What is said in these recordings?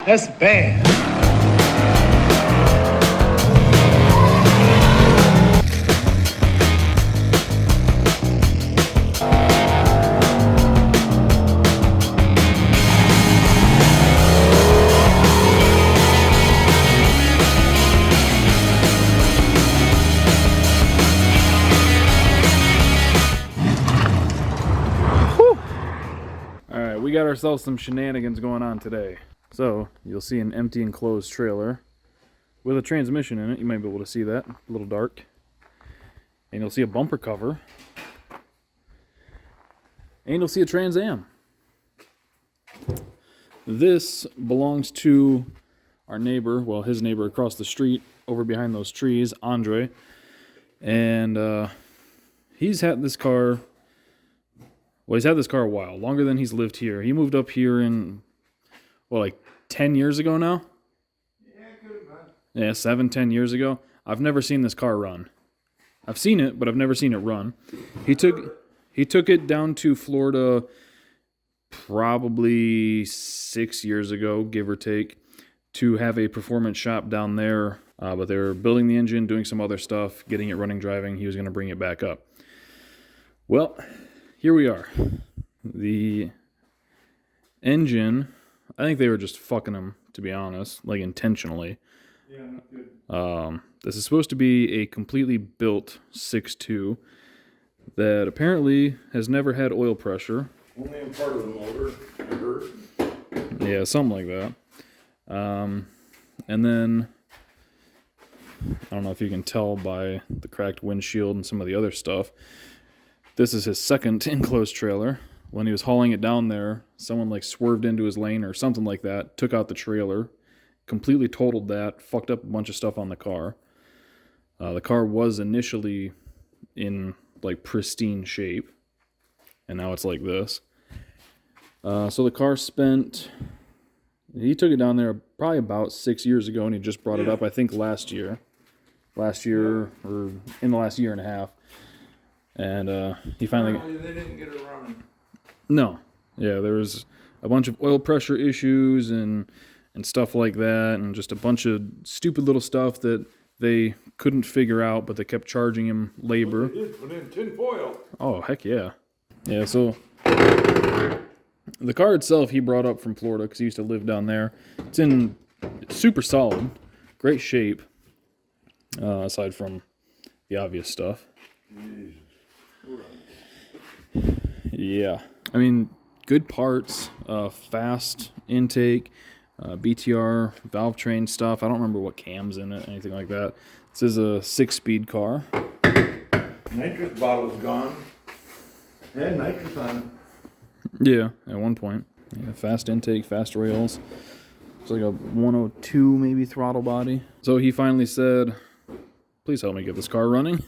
That's bad. We got ourselves some shenanigans going on today. So you'll see an empty enclosed trailer with a transmission in it. You might be able to see that, a little dark. And you'll see a bumper cover. And you'll see a Trans Am. This belongs to our neighbor, well, his neighbor across the street, over behind those trees, Andre. And he's had this car. Well, he's had this car a while, longer than he's lived here. He moved up here in, well, like 10 years ago now? Yeah, good, man. Yeah, 10 years ago. I've never seen this car run. I've seen it, but I've never seen it run. He took it down to Florida probably 6 years ago, give or take, to have a performance shop down there. But they were building the engine, doing some other stuff, getting it running, driving. He was going to bring it back up. Well, here we are. The engine, I think they were just fucking him, to be honest, like intentionally. Yeah, not good. This is supposed to be a completely built 6.2 that apparently has never had oil pressure. Only in part of the motor, I heard. Yeah, something like that. And then, I don't know if you can tell by the cracked windshield and some of the other stuff, this is his second enclosed trailer. When he was hauling it down there, someone like swerved into his lane or something like that, took out the trailer, completely totaled that, fucked up a bunch of stuff on the car. The car was initially in like pristine shape, and now it's like this. So the car he took it down there probably about 6 years ago, and he just brought it up, I think, last year, or in the last year and a half. And he finally... They didn't get it running. No. Yeah, there was a bunch of oil pressure issues and stuff like that, and just a bunch of stupid little stuff that they couldn't figure out, but they kept charging him labor. They did put in tin foil. Oh, heck yeah. Yeah, so the car itself he brought up from Florida because he used to live down there. It's super solid, great shape, aside from the obvious stuff. Jesus. Yeah, I mean, good parts, fast intake, BTR, valve train stuff. I don't remember what cam's in it, anything like that. This is a 6-speed car. Nitrous bottle's gone. Had nitrous on it. Yeah, at one point. Yeah, fast intake, fast rails. It's like a 102 maybe throttle body. So he finally said, please help me get this car running.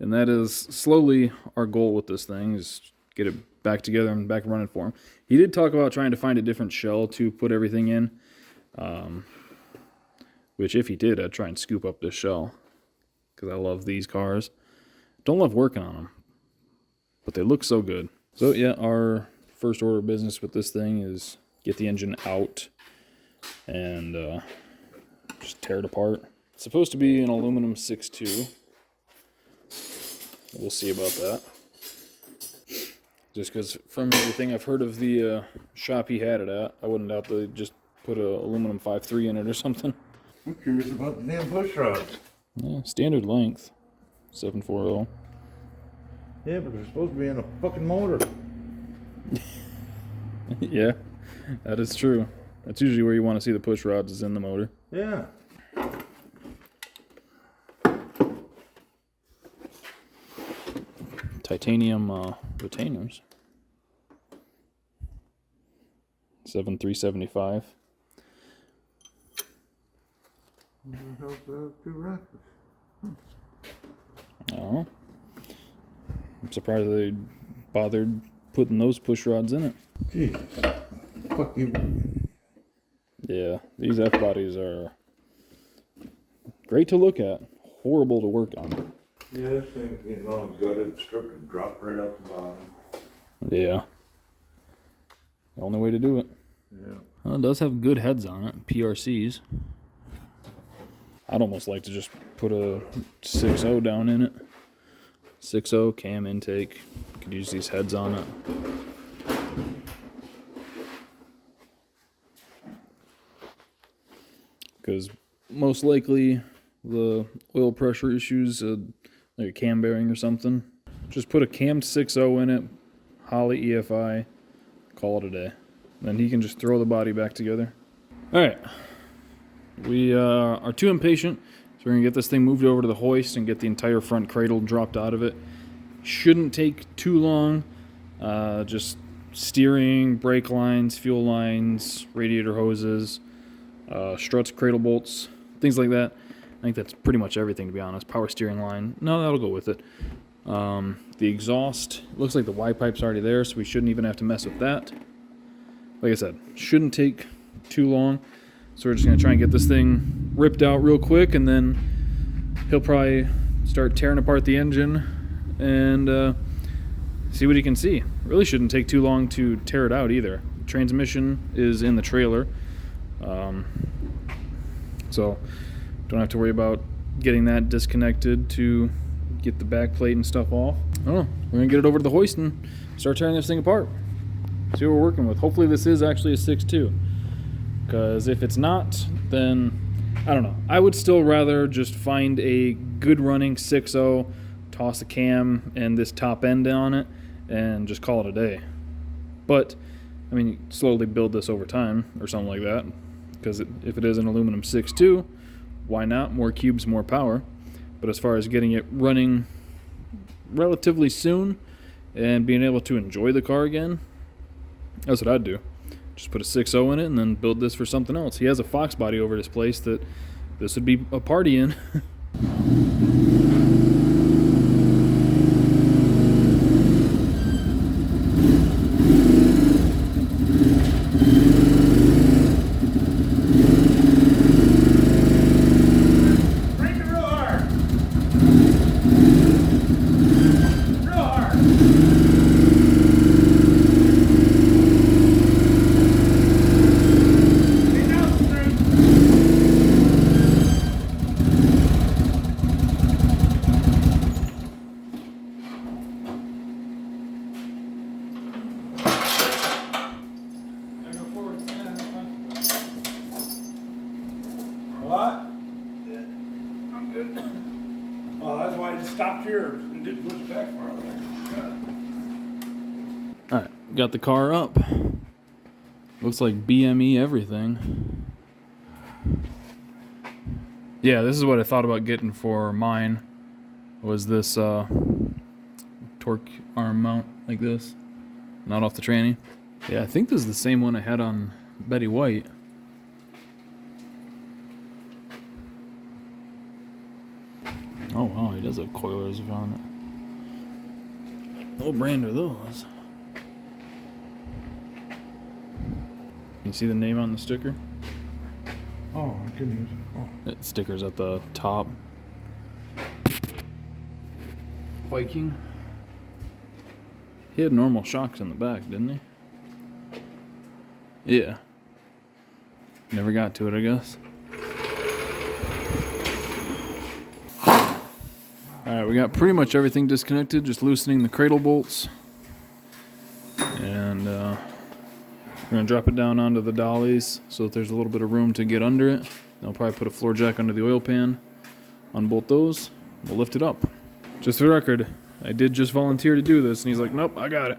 And that is slowly our goal with this thing, is get it back together and back running for him. He did talk about trying to find a different shell to put everything in, which if he did, I'd try and scoop up this shell, because I love these cars. Don't love working on them, but they look so good. So yeah, our first order of business with this thing is get the engine out and just tear it apart. It's supposed to be an aluminum 6.2. We'll see about that. Just because from everything I've heard of the shop he had it at, I wouldn't doubt they just put a aluminum 5.3 in it or something. I'm curious about the damn push rods. Yeah, standard length, 740. Yeah, but they're supposed to be in a fucking motor. Yeah, that is true. That's usually where you want to see the push rods, is in the motor. Yeah. Titanium retainers. 7375. Oh. I'm surprised they bothered putting those push rods in it. Gee. Fuck you. Yeah, these F-bodies are great to look at, horrible to work on. Yeah, this thing, gutted, stripped, and dropped right out the bottom. Yeah. The only way to do it. Yeah. Well, it does have good heads on it, PRCs. I'd almost like to just put a 6.0 down in it. 6.0 cam intake. Could use these heads on it. Because most likely the oil pressure issues, like a cam bearing or something. Just put a cammed 6.0 in it, Holley EFI, call it a day. Then he can just throw the body back together. Alright, we are too impatient, so we're going to get this thing moved over to the hoist and get the entire front cradle dropped out of it. Shouldn't take too long, just steering, brake lines, fuel lines, radiator hoses, struts, cradle bolts, things like that. I think that's pretty much everything, to be honest. Power steering line, no, that'll go with it. The exhaust, looks like the Y-pipe's already there, so we shouldn't even have to mess with that. Like I said, shouldn't take too long. So we're just going to try and get this thing ripped out real quick, and then he'll probably start tearing apart the engine and see what he can see. Really shouldn't take too long to tear it out either. The transmission is in the trailer, so don't have to worry about getting that disconnected to get the back plate and stuff off. Oh, we're going to get it over to the hoist and start tearing this thing apart. See what we're working with. Hopefully this is actually a 6.2. Because if it's not, then I don't know. I would still rather just find a good running 6.0, toss a cam and this top end on it, and just call it a day. But, I mean, you slowly build this over time or something like that. Because if it is an aluminum 6.2, why not? More cubes, more power. But as far as getting it running relatively soon and being able to enjoy the car again, that's what I'd do. Just put a 6.0 in it and then build this for something else. He has a Fox body over at his place that this would be a party in. What? I'm good. Oh, that's why I just stopped here and didn't push back farther. Alright, got the car up. Looks like BME everything. Yeah, this is what I thought about getting for mine. Was this torque arm mount like this. Not off the tranny. Yeah, I think this is the same one I had on Betty White. Oh wow, he does have coilers on it. What brand are those? You see the name on the sticker? Oh, I couldn't use it. Oh. That sticker's at the top. Viking. He had normal shocks in the back, didn't he? Yeah. Never got to it, I guess. Alright, we got pretty much everything disconnected, just loosening the cradle bolts. And we're going to drop it down onto the dollies so that there's a little bit of room to get under it. I'll probably put a floor jack under the oil pan, unbolt those, we'll lift it up. Just for the record, I did just volunteer to do this, and he's like, nope, I got it.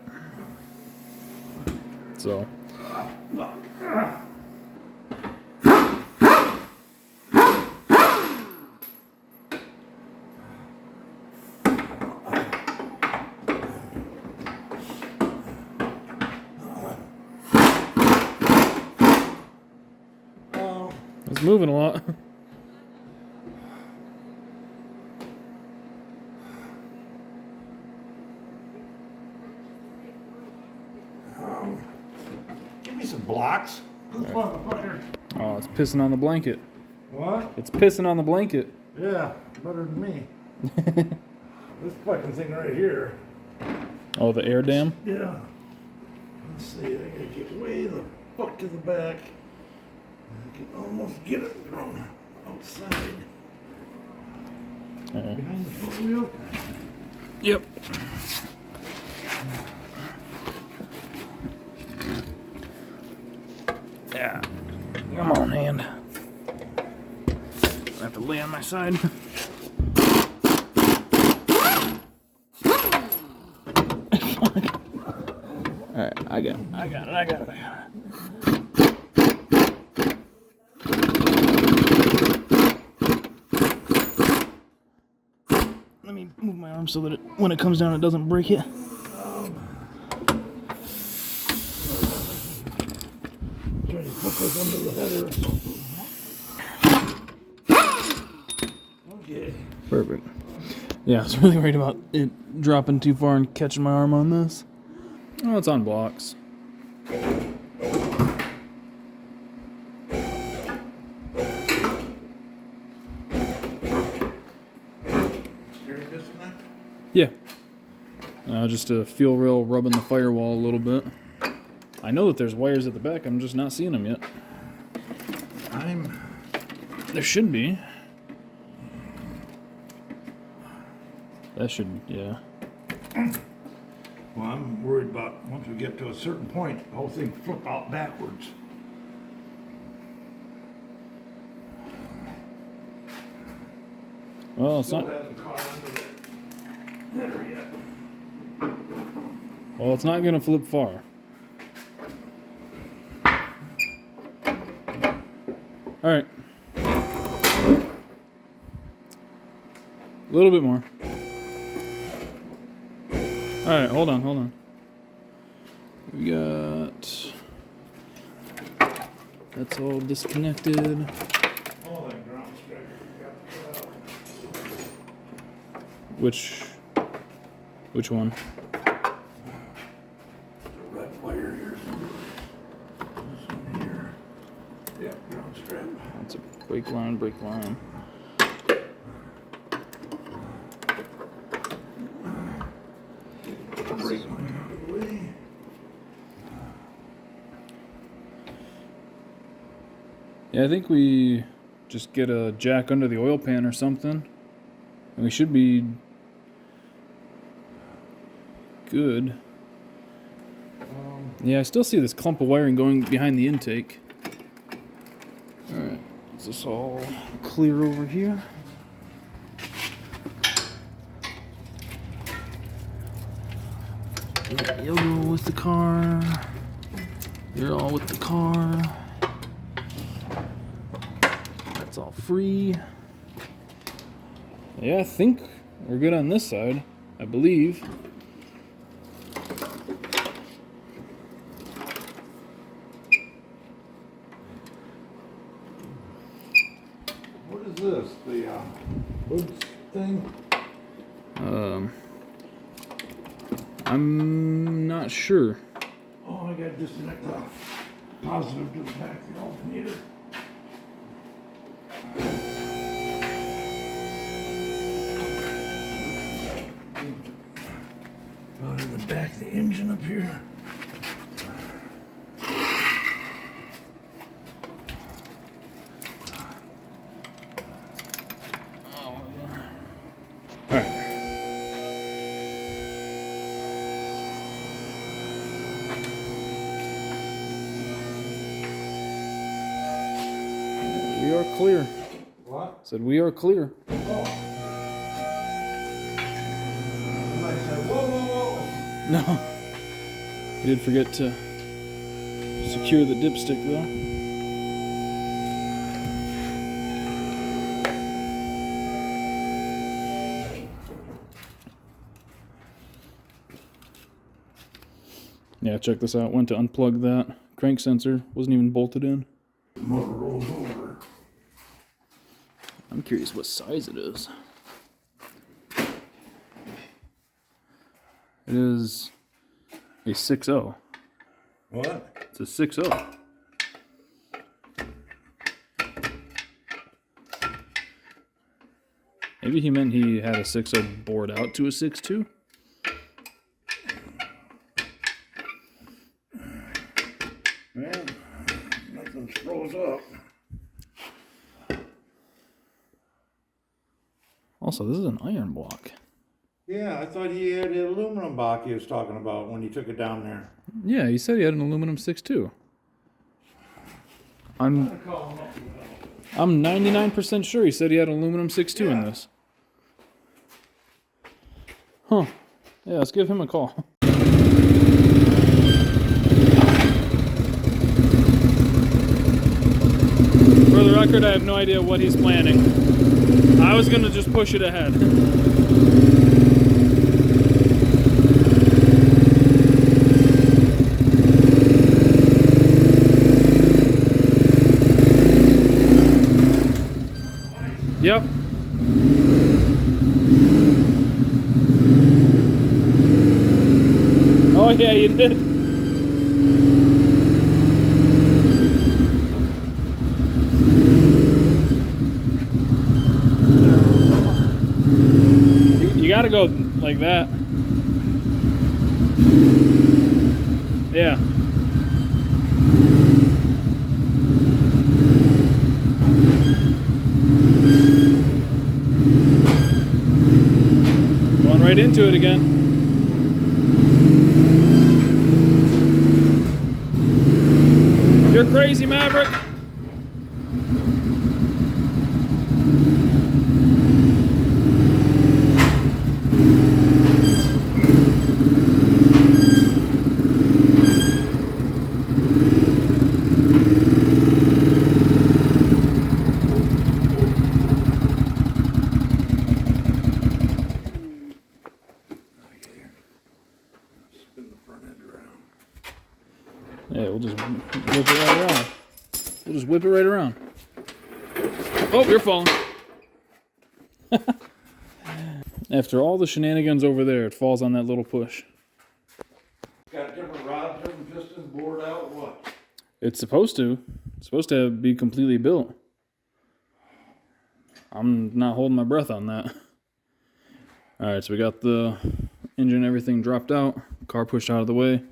So. It's moving a lot. Give me some blocks. Motherfucker. Oh, it's pissing on the blanket. What? It's pissing on the blanket. Yeah, better than me. This fucking thing right here. Oh, the air dam? Yeah. Let's see, I gotta get way the hook to the back. I can almost get it from outside. Behind the front wheel. Yep. Yeah. Come on, hand. I have to lay on my side. Alright, I got it. Let me move my arm so that when it comes down it doesn't break it. Try to put this under the header. Okay. Perfect. Yeah, I was really worried about it dropping too far and catching my arm on this. Oh, it's on blocks. Yeah. Just to feel real rubbing the firewall a little bit. I know that there's wires at the back, I'm just not seeing them yet. There should be. That should, yeah. Well, I'm worried about once we get to a certain point, the whole thing flip out backwards. Well, it's not. Still hasn't caught under the header yet. Well, it's not gonna flip far. All right. A little bit more. All right, hold on. We got. That's all disconnected. Oh, that ground striker got cut out. Which one? The red wire here. This one here. Yep, ground strap. That's a brake line. Brake line out of the way. Yeah, I think we just get a jack under the oil pan or something, and we should be good. Yeah, I still see this clump of wiring going behind the intake. Alright, is this all clear over here? Yeah, you'll go with the car. You're all with the car. That's all free. Yeah, I think we're good on this side, I believe. What is this? The hoods thing? I'm not sure. Oh, I gotta disconnect the positive to the back of the alternator. Out in the back of the engine up here. We are clear. What? Said we are clear. Oh. I said, whoa. No. We did forget to secure the dipstick though. Yeah, check this out. Went to unplug that crank sensor. Wasn't even bolted in. Motor rolls over. I'm curious what size it is. It is a 6.0. What? It's a 6.0. Maybe he meant he had a 6.0 bored out to a 6.2. Well, Also, this is an iron block. Yeah, I thought he had the aluminum block he was talking about when he took it down there. Yeah, he said he had an aluminum 6 too. I'm 99% sure he said he had an aluminum 6.2 in this. Huh. Yeah, let's give him a call. For the record, I have no idea what he's planning. I was gonna just push it ahead. Yep. Oh yeah, you did. You gotta go like that. Yeah. Going right into it again. You're crazy, Maverick. Yeah, we'll just whip it right around. We'll just whip it right around. Oh, you're falling. After all the shenanigans over there, it falls on that little push. Got different rods, different pistons, bored out, what? It's supposed to. It's supposed to be completely built. I'm not holding my breath on that. Alright, so we got the engine, everything dropped out. Car pushed out of the way.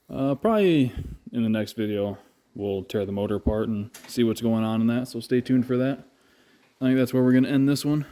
Probably in the next video, we'll tear the motor apart and see what's going on in that. So stay tuned for that. I think that's where we're going to end this one.